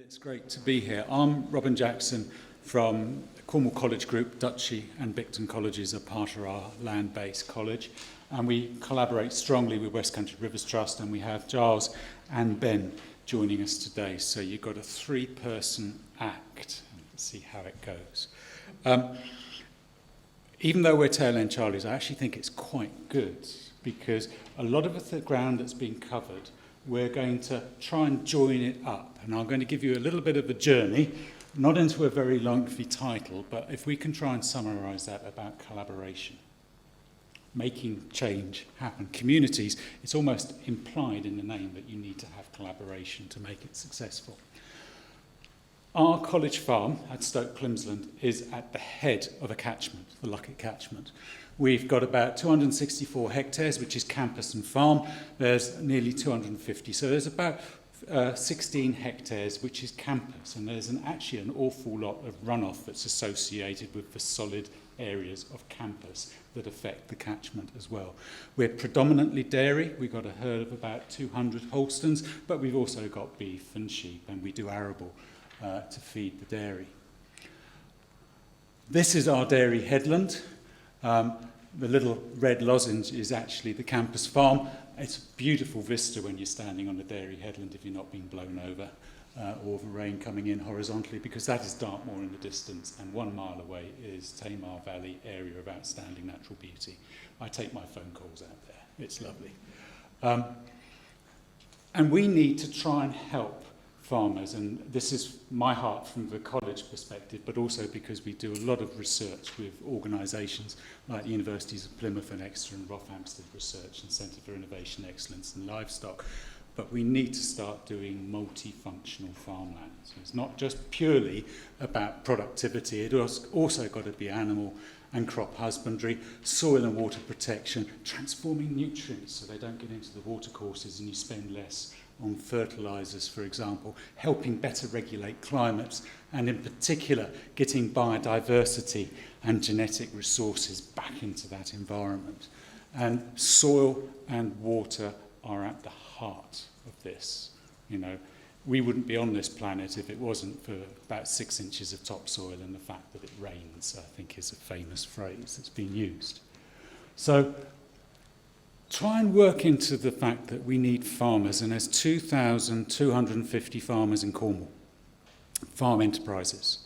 It's great to be here. I'm Robin Jackson from Cornwall College Group. Duchy and Bicton colleges are part of our land-based college, and we collaborate strongly with Westcountry Rivers Trust, and we have Giles and Ben joining us today. So you've got a three-person act. Let's see how it goes. Even though we're tail-end Charlies, I actually think it's quite good, because a lot of the ground that's been covered, we're going to try and join it up. And I'm going to give you a little bit of a journey, not into a very lengthy title, but if we can try and summarise that about collaboration, making change happen. Communities, it's almost implied in the name that you need to have collaboration to make it successful. Our college farm at Stoke Climsland is at the head of a catchment, the Luckett catchment. We've got about 264 hectares, which is campus and farm. There's nearly 250. So there's about 16 hectares, which is campus. And there's actually an awful lot of runoff that's associated with the solid areas of campus that affect the catchment as well. We're predominantly dairy. We've got a herd of about 200 Holsteins, but we've also got beef and sheep, and we do arable to feed the dairy. This is our dairy headland. The little red lozenge is actually the campus farm. It's a beautiful vista when you're standing on the dairy headland if you're not being blown over or the rain coming in horizontally, because that is Dartmoor in the distance, and 1 mile away is Tamar Valley, area of outstanding natural beauty. I take my phone calls out there. It's lovely. And we need to try and help farmers, and this is my heart from the college perspective, but also because we do a lot of research with organisations like the Universities of Plymouth and Exeter and Rothamsted Research and Centre for Innovation Excellence in Livestock. But we need to start doing multifunctional farmland. So it's not just purely about productivity, it also got to be animal and crop husbandry, soil and water protection, transforming nutrients so they don't get into the watercourses and you spend less on fertilisers, for example, helping better regulate climates, and in particular getting biodiversity and genetic resources back into that environment. And soil and water are at the heart of this. You know, we wouldn't be on this planet if it wasn't for about 6 inches of topsoil, and the fact that it rains, I think, is a famous phrase that's been used. So try and work into the fact that we need farmers, and there's 2,250 farmers in Cornwall, farm enterprises.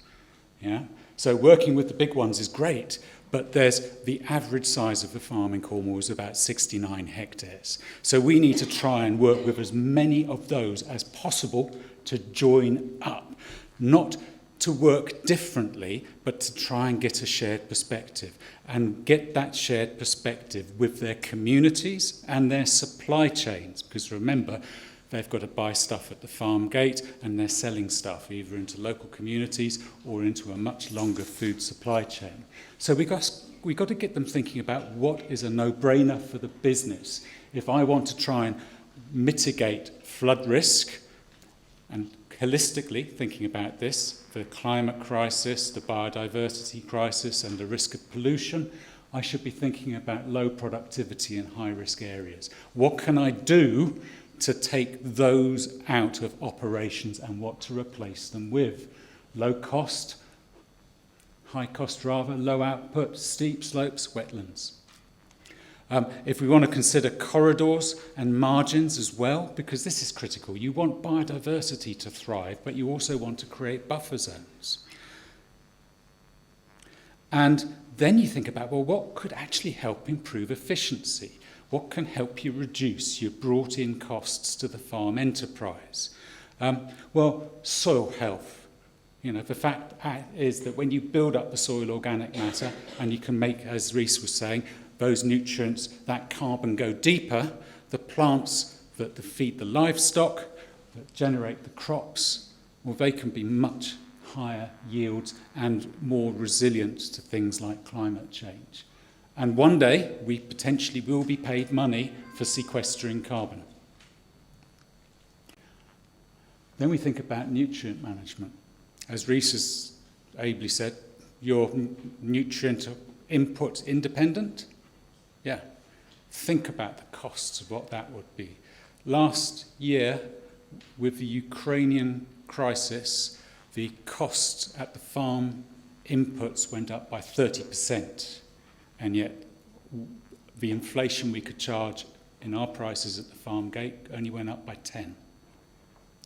Yeah? So working with the big ones is great, but there's the average size of the farm in Cornwall is about 69 hectares. So we need to try and work with as many of those as possible to join up, not to work differently, but to try and get a shared perspective and get that shared perspective with their communities and their supply chains. Because remember, they've got to buy stuff at the farm gate and they're selling stuff either into local communities or into a much longer food supply chain. So we got to get them thinking about what is a no-brainer for the business. If I want to try and mitigate flood risk, and holistically thinking about this, the climate crisis, the biodiversity crisis, and the risk of pollution, I should be thinking about low productivity in high-risk areas. What can I do to take those out of operations and what to replace them with? Low cost, high cost rather, low output, steep slopes, wetlands. If we want to consider corridors and margins as well, because this is critical. You want biodiversity to thrive, but you also want to create buffer zones. And then you think about, well, what could actually help improve efficiency? What can help you reduce your brought-in costs to the farm enterprise? Well, soil health. You know, the fact is that when you build up the soil organic matter, and you can make, as Rhys was saying, those nutrients, that carbon go deeper, the plants that feed the livestock, that generate the crops, well, they can be much higher yields and more resilient to things like climate change. And one day, we potentially will be paid money for sequestering carbon. Then we think about nutrient management. As Rhys has ably said, you're nutrient input independent. Yeah, think about the costs of what that would be. Last year, with the Ukrainian crisis, the costs at the farm inputs went up by 30%, and yet the inflation we could charge in our prices at the farm gate only went up by 10.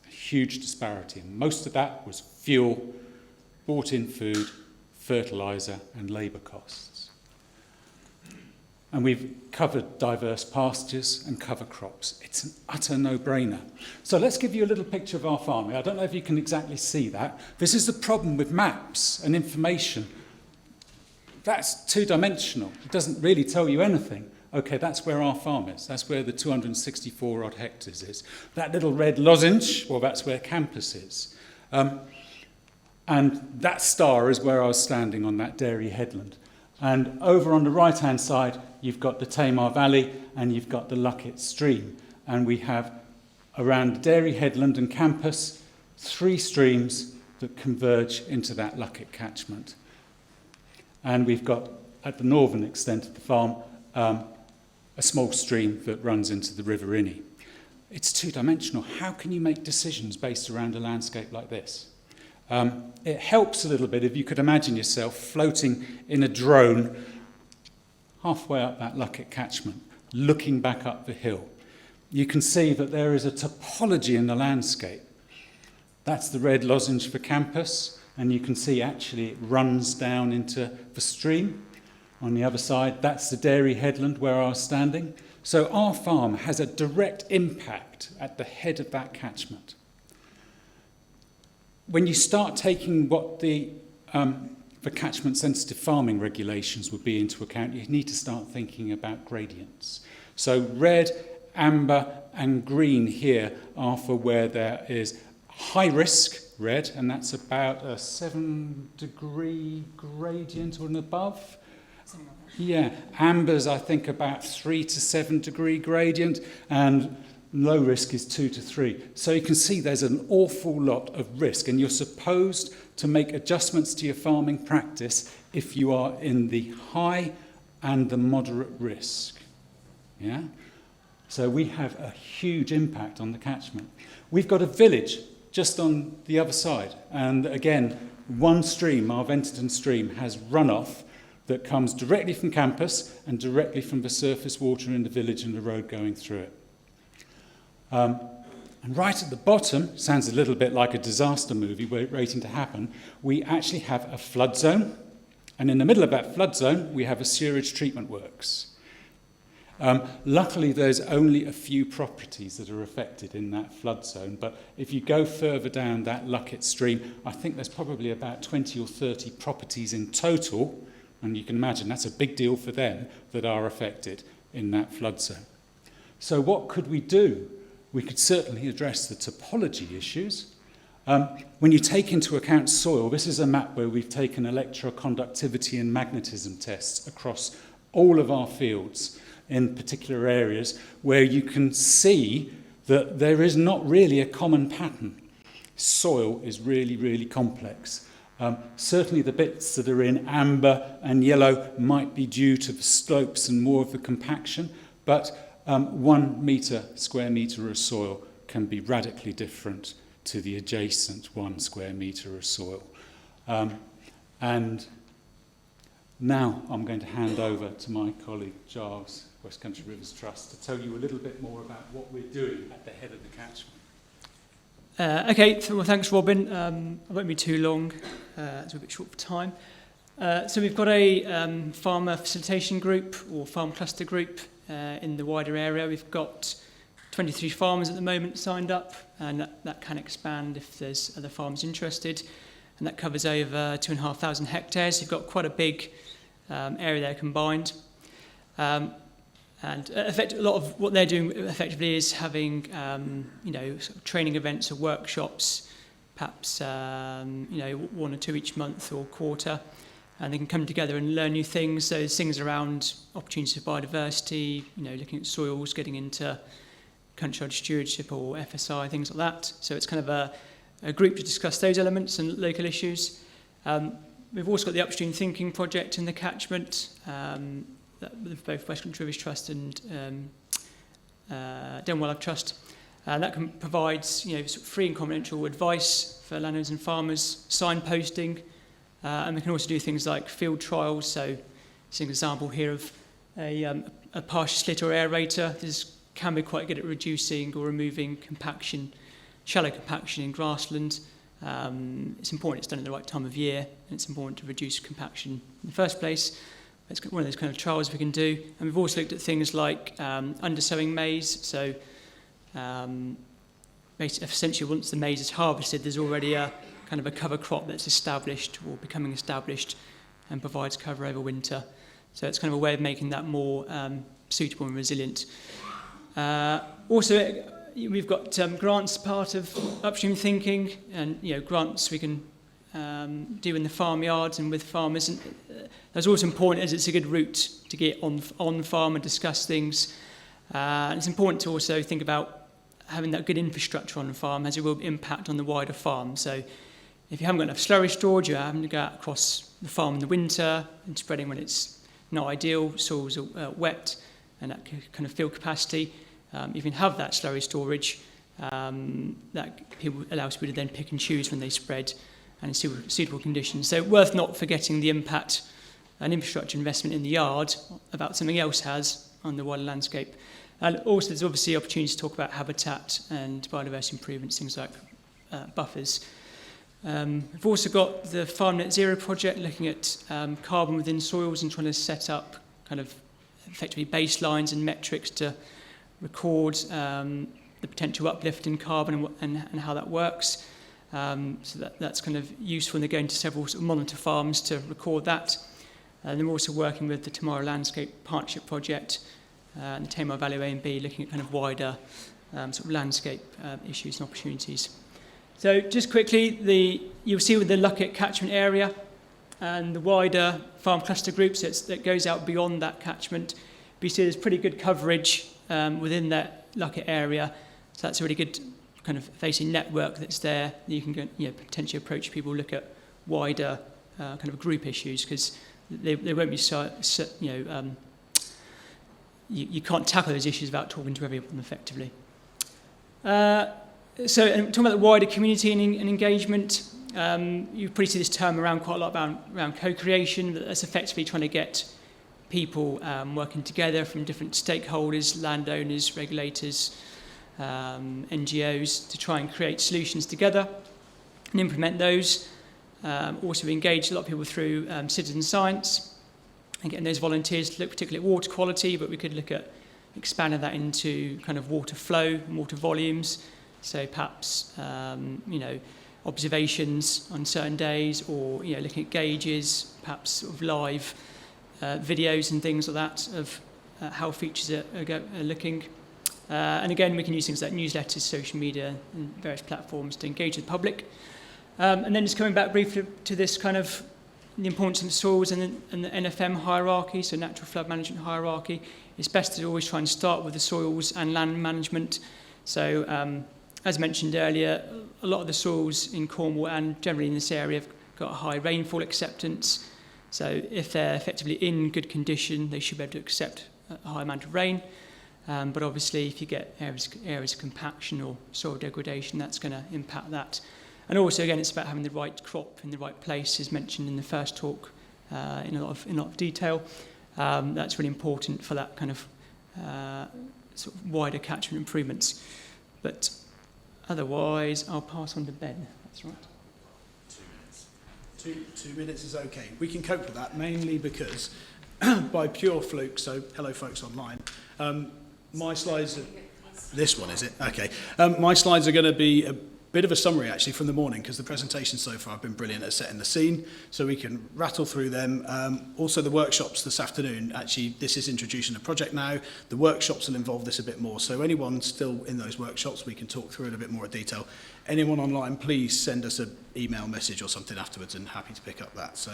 A huge disparity, and most of that was fuel, bought-in food, fertiliser and labour costs. And we've covered diverse pastures and cover crops. It's an utter no-brainer. So let's give you a little picture of our farming. I don't know if you can exactly see that. This is the problem with maps and information. That's two-dimensional. It doesn't really tell you anything. Okay, that's where our farm is. That's where the 264 odd hectares is. That little red lozenge, well, that's where campus is. And that star is where I was standing on that dairy headland. And over on the right-hand side, you've got the Tamar Valley and you've got the Luckett Stream. And we have, around the dairy headland and campus, 3 streams that converge into that Luckett catchment. And we've got, at the northern extent of the farm, a small stream that runs into the River Inny. It's two-dimensional. How can you make decisions based around a landscape like this? It helps a little bit if you could imagine yourself floating in a drone halfway up that Luckett catchment, looking back up the hill. You can see that there is a topology in the landscape. That's the red lozenge for campus, and you can see actually it runs down into the stream. On the other side, that's the dairy headland where I was standing. So our farm has a direct impact at the head of that catchment. When you start taking what the catchment-sensitive farming regulations would be into account, you need to start thinking about gradients. So red, amber and green here are for where there is high risk, red, and that's about a 7-degree gradient or above. Yeah, amber's I think about 3 to 7 degree gradient, and low risk is 2 to 3. So you can see there's an awful lot of risk, and you're supposed to make adjustments to your farming practice if you are in the high and the moderate risk. Yeah? So we have a huge impact on the catchment. We've got a village just on the other side, and again, one stream, our Venterton stream, has runoff that comes directly from campus and directly from the surface water in the village and the road going through it. And right at the bottom, sounds a little bit like a disaster movie waiting to happen, we actually have a flood zone, and in the middle of that flood zone we have a sewerage treatment works. Luckily there's only a few properties that are affected in that flood zone, but if you go further down that Luckett stream, I think there's probably about 20 or 30 properties in total, and you can imagine that's a big deal for them, that are affected in that flood zone. So what could we do? We could certainly address the topology issues. When you take into account soil, this is a map where we've taken electroconductivity and magnetism tests across all of our fields in particular areas where you can see that there is not really a common pattern. Soil is really, really complex. Certainly the bits that are in amber and yellow might be due to the slopes and more of the compaction, but 1 square metre of soil can be radically different to the adjacent 1 square metre of soil. And now I'm going to hand over to my colleague Giles, Westcountry Rivers Trust, to tell you a little bit more about what we're doing at the head of the catchment. Okay, well, thanks, Robin. I won't be too long, it's a bit short for time. So we've got a farmer facilitation group or farm cluster group in the wider area. We've got 23 farmers at the moment signed up, and that can expand if there's other farmers interested. And that covers over 2,500 hectares. You've got quite a big area there combined. And a lot of what they're doing effectively is having, sort of training events or workshops, perhaps, 1 or 2 each month or quarter, and they can come together and learn new things. So there's things around opportunities for biodiversity, looking at soils, getting into countryside stewardship or FSI, things like that. So it's kind of a group to discuss those elements and local issues. We've also got the Upstream Thinking project in the catchment, with both Westcountry Rivers Trust and Wildlife Trust. That can provide sort of free and confidential advice for landowners and farmers, signposting, and we can also do things like field trials. So, it's an example here of a partial slit or aerator. This can be quite good at reducing or removing compaction, shallow compaction in grassland. It's important it's done at the right time of year, and it's important to reduce compaction in the first place. It's one of those kind of trials we can do. And we've also looked at things like undersowing maize. So essentially once the maize is harvested, there's already a kind of a cover crop that's established or becoming established and provides cover over winter. So it's kind of a way of making that more suitable and resilient. Also, we've got grants part of upstream thinking, and grants we can do in the farmyards and with farmers. And that's also important as it's a good route to get on farm and discuss things. And it's important to also think about having that good infrastructure on the farm has a real impact on the wider farm. So if you haven't got enough slurry storage, you're having to go out across the farm in the winter and spreading when it's not ideal, soils are wet, and that kind of field capacity. If you can have that slurry storage, that allows people to then pick and choose when they spread and in suitable conditions. So worth not forgetting the impact an infrastructure investment in the yard about something else has on the wider landscape. And also there's obviously opportunities to talk about habitat and biodiversity improvements, things like buffers. We've also got the Farm Net Zero project looking at carbon within soils and trying to set up kind of effectively baselines and metrics to record the potential uplift in carbon and how that works. So that's kind of useful, and they're going to several sort of monitor farms to record that. And then we're also working with the Tomorrow Landscape Partnership Project and the Tamar Valley A&B, looking at kind of wider sort of landscape issues and opportunities. So just quickly, you'll see with the Luckett catchment area and the wider farm cluster groups that goes out beyond that catchment. But you see there's pretty good coverage within that Luckett area. So that's a really good kind of facing network that's there. You can go, potentially approach people, look at wider kind of group issues, because they won't be you can't tackle those issues without talking to everyone effectively. So and talking about the wider community and engagement, you probably see this term around quite a lot around co-creation. That's effectively trying to get people working together from different stakeholders, landowners, regulators, NGOs, to try and create solutions together and implement those. Also engage a lot of people through citizen science and getting those volunteers to look particularly at water quality, but we could look at expanding that into kind of water flow and water volumes. So perhaps, observations on certain days, or, looking at gauges, perhaps sort of live videos and things like that of how features are looking. And again, we can use things like newsletters, social media, and various platforms to engage with the public. And then just coming back briefly to this kind of the importance of soils and the NFM hierarchy, so natural flood management hierarchy. It's best to always try and start with the soils and land management. So, as mentioned earlier, a lot of the soils in Cornwall and generally in this area have got a high rainfall acceptance. So if they're effectively in good condition, they should be able to accept a high amount of rain. But obviously, if you get areas of compaction or soil degradation, that's going to impact that. And also, again, it's about having the right crop in the right place, as mentioned in the first talk in a lot of detail. That's really important for that kind of sort of wider catchment improvements. But otherwise, I'll pass on to Ben. That's right. 2 minutes. 2 minutes is okay. We can cope with that, mainly because, by pure fluke, so hello folks online, my slides are... This one, is it? Okay. My slides are going to be a bit of a summary, actually, from the morning, because the presentations so far have been brilliant at setting the scene, so we can rattle through them. Also, the workshops this afternoon, actually, this is introducing a project now. The workshops will involve this a bit more, so anyone still in those workshops, we can talk through in a bit more detail. Anyone online, please send us an email message or something afterwards, and happy to pick up that. So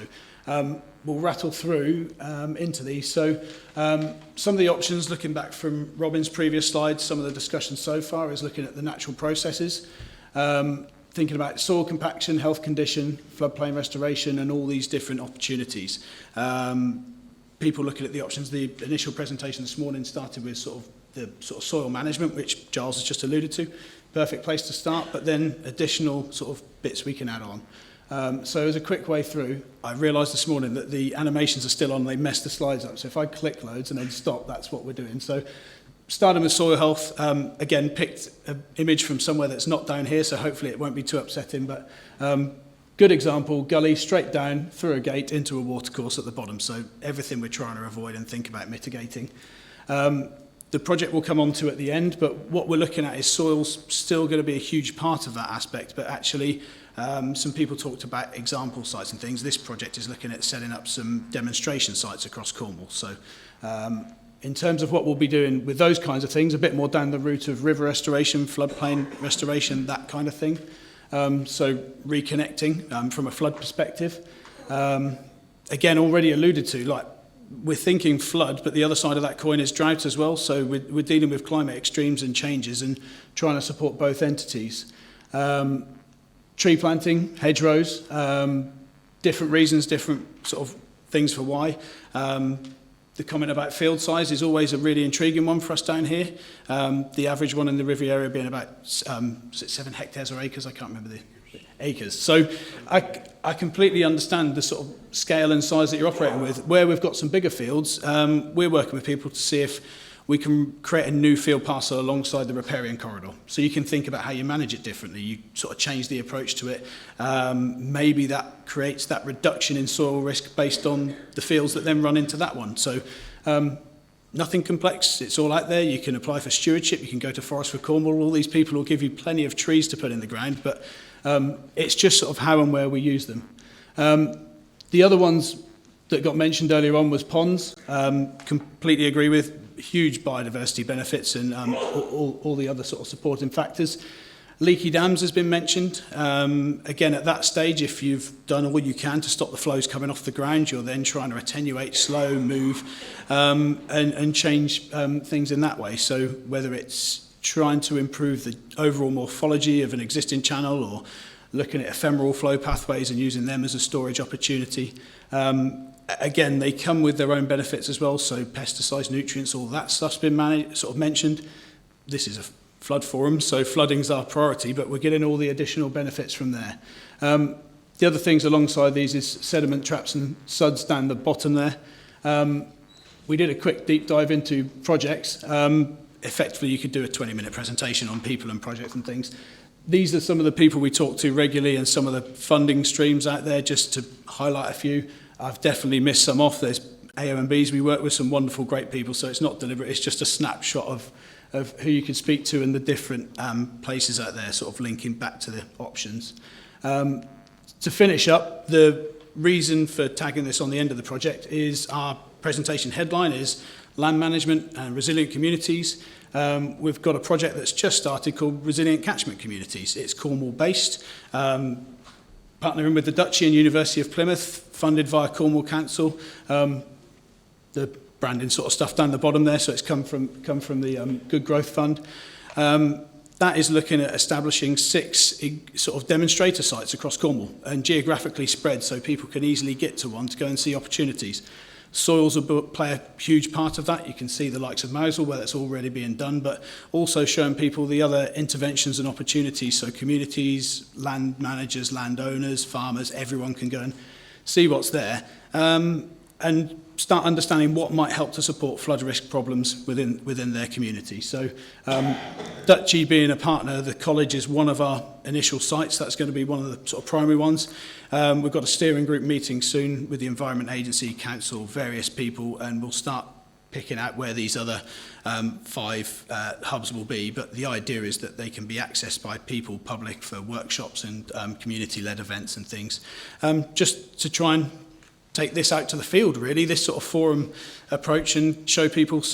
we'll rattle through into these. So some of the options, looking back from Robin's previous slides, some of the discussion so far is looking at the natural processes. Thinking about soil compaction, health condition, floodplain restoration, and all these different opportunities. People looking at the options. The initial presentation this morning started with sort of the sort of soil management, which Giles has just alluded to. Perfect place to start, but then additional sort of bits we can add on. So as a quick way through, I realised this morning that the animations are still on, they messed the slides up. So if I click loads and then stop, that's what we're doing. So starting with soil health, again, picked an image from somewhere that's not down here, so hopefully it won't be too upsetting, but good example, gully straight down through a gate into a watercourse at the bottom. So everything we're trying to avoid and think about mitigating. The project will come on to at the end, but what we're looking at is soil's still going to be a huge part of that aspect, but actually some people talked about example sites and things. This project is looking at setting up some demonstration sites across Cornwall. So in terms of what we'll be doing with those kinds of things, a bit more down the route of river restoration, floodplain restoration, that kind of thing. So reconnecting from a flood perspective. Again, already alluded to, like, we're thinking flood, but the other side of that coin is drought as well. So we're dealing with climate extremes and changes and trying to support both entities. Tree planting, hedgerows, different reasons, different sort of things for why. The comment about field size is always a really intriguing one for us down here. The average one in the River area being about 7 hectares or acres, I can't remember the acres. So I completely understand the sort of scale and size that you're operating with. Where we've got some bigger fields, we're working with people to see if we can create a new field parcel alongside the riparian corridor. So you can think about how you manage it differently. You sort of change the approach to it. Maybe that creates that reduction in soil risk based on the fields that then run into that one. So nothing complex, it's all out there. You can apply for stewardship, you can go to Forest for Cornwall. All these people will give you plenty of trees to put in the ground, but it's just sort of how and where we use them. The other ones that got mentioned earlier on was ponds. Completely agree with. Huge biodiversity benefits and all the other sort of supporting factors. Leaky dams has been mentioned. Again, at that stage, if you've done all you can to stop the flows coming off the ground, you're then trying to attenuate, slow, move, and change things in that way. So whether it's trying to improve the overall morphology of an existing channel or looking at ephemeral flow pathways and using them as a storage opportunity. Again, they come with their own benefits as well, so pesticides, nutrients, all that stuff's been mentioned. This is a flood forum, so flooding's our priority, but we're getting all the additional benefits from there. The other things alongside these is sediment traps and suds down the bottom there. We did a quick deep dive into projects. Effectively, you could do a 20-minute presentation on people and projects and things. These are some of the people we talk to regularly and some of the funding streams out there, just to highlight a few. I've definitely missed some off. There's AOMBs. We work with some wonderful, great people, so it's not deliberate. It's just a snapshot of who you can speak to and the different places out there, sort of linking back to the options. To finish up, the reason for tagging this on the end of the project is our presentation headline is Land Management and Resilient Communities. We've got a project that's just started called Resilient Catchment Communities. It's Cornwall-based. Partnering with the Duchy and University of Plymouth, funded via Cornwall Council. The branding sort of stuff down the bottom there, so it's come from the Good Growth Fund. That is looking at establishing 6 sort of demonstrator sites across Cornwall and geographically spread so people can easily get to one to go and see opportunities. Soils will play a huge part of that. You can see the likes of Mousel where that's already being done, but also showing people the other interventions and opportunities. So communities, land managers, landowners, farmers, everyone can go and see what's there and start understanding what might help to support flood risk problems within their community. So Duchy being a partner, the college is one of our initial sites. That's going to be one of the sort of primary ones. We've got a steering group meeting soon with the Environment Agency, Council, various people, and we'll start picking out where these other 5 hubs will be. But the idea is that they can be accessed by people, public, for workshops and community-led events and things. Just to try and take this out to the field, really, this sort of forum approach, and show people some